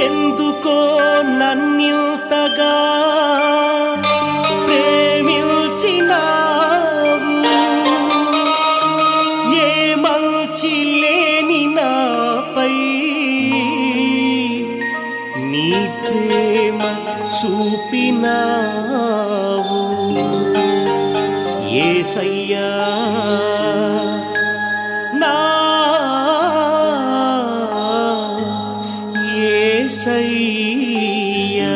ఎందుకో నన్నింతగా ప్రేమించినావు, ఏ మంచి లేని నాపై నీ ప్రేమ చూపినావు యేసయ్యా. నా యేసయ్యా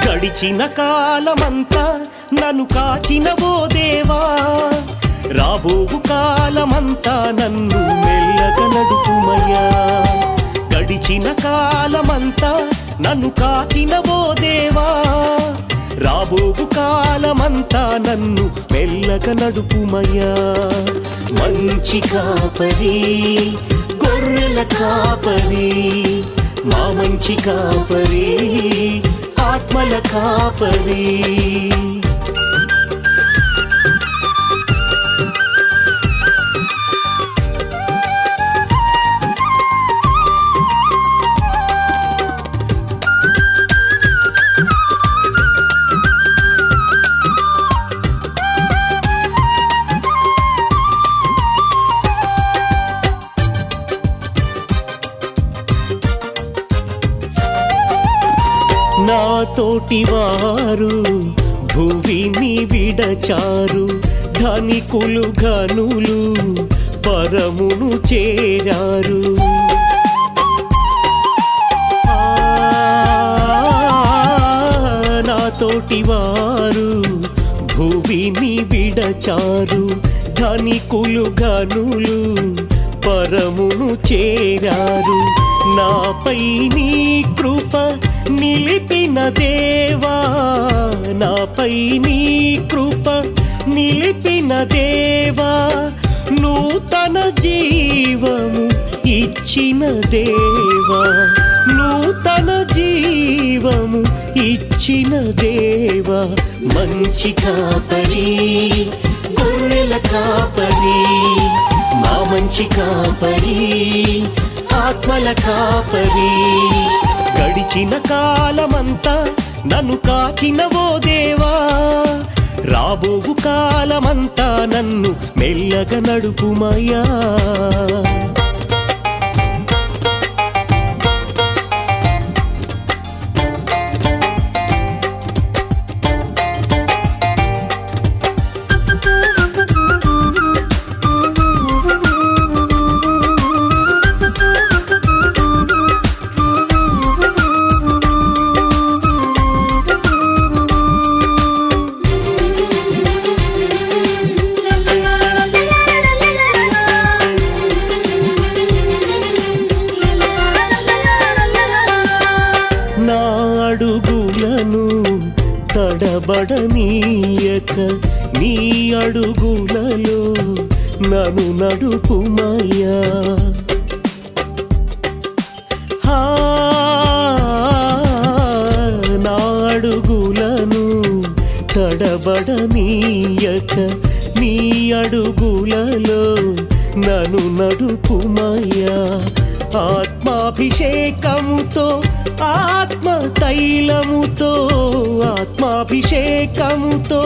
గడిచిన కాలమంతా నన్ను కాచినవో దేవా, రాబోవు కాలమంతా నన్ను మెల్లగా నడుపుమయ్యా. గడిచిన కాలమంతా నన్ను కాచినవో దేవా, రాబోవు కాలమంతా నన్ను మెల్లగా నడుపుమయ్యా. మంచి కాపరి, గొర్రెల కాపరి, మా మంచి కాపరి, ఆత్మల కాపరి. నా తోటి వారు భూమిని విడచారు, ధనికులు ఘనులు పరమును చేరారు. నా తోటి వారు భూమిని విడచారు, ధనికులు ఘనులు పరమును చేరారు. నాపై నీ కృప నిలిపిన దేవా, నాపై నీ కృప నిలిపిన దేవా, నూతన జీవము ఇచ్చిన దేవా, నూతన జీవము ఇచ్చిన దేవా. మంచి కాపరి, గొర్రెల కాపరి, మా మంచి కాపరి, ఆత్మల కాపరి. గడిచిన కాలమంతా నన్ను కాచినవో దేవా, రాబోవు కాలమంతా నన్ను మెల్లగా నడుపుమయ్యా. నా అడుగులను తడబడనీయక నీ అడుగులలో నన్ను నడుపుమయ్యా. నా అడుగులను తడబడనీయక నీ అడుగులలో నన్ను నడుపుమయ్యా. ఆత్మాభిషేకముతో, ఆత్మ తైలముతో, ఆత్మాభిషేకముతో,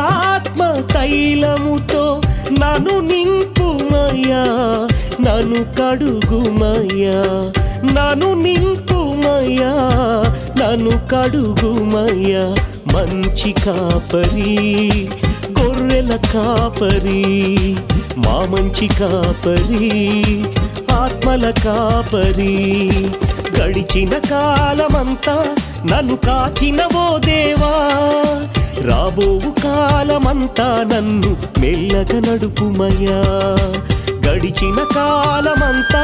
ఆత్మ తైలముతో నన్ను నింపుమయ్యా, నన్ను కడుగుమయ్యా, నన్ను నింపుమయ్యా, నన్ను కడుగుమయ్యా. మంచి కాపరి, గొర్రెల కాపరి, మా మంచి కాపరి, ఆత్మల కాపరి. గడిచిన కాలమంతా నన్ను కాచినవో దేవా, రాబోవు కాలమంతా నన్ను మెల్లగా నడుపుమయ్యా, గడిచిన కాలమంతా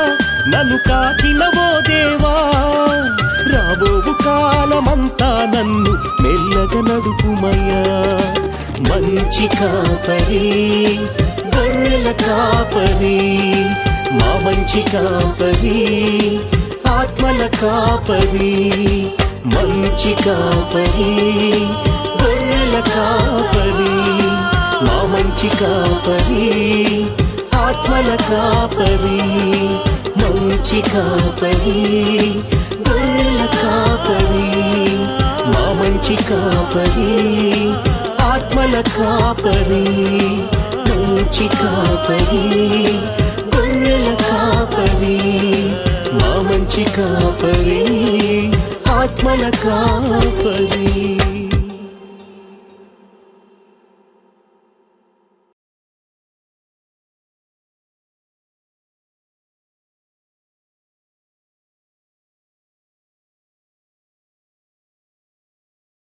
నన్ను కాచిన ఓ దేవా, రాబోవు కాలమంతా నన్ను మెల్లగా నడుపుమయ్యా. మంచి కాపరి గొర్రెల కాపరి, మా మంచి కాపరి ఆత్మల కాపరి, మంచి కాపరి గొర్రెల కాపరి, మా మంచి కాపరి ఆత్మల కాపరి, మంచి కాపరి గొర్రెల కాపరి, మా మంచి కాపరి ఆత్మల కాపరి, మంచి కాపరి గొర్రెల కాపరి, మా మంచి కాపరి ఆత్మల కాపరి.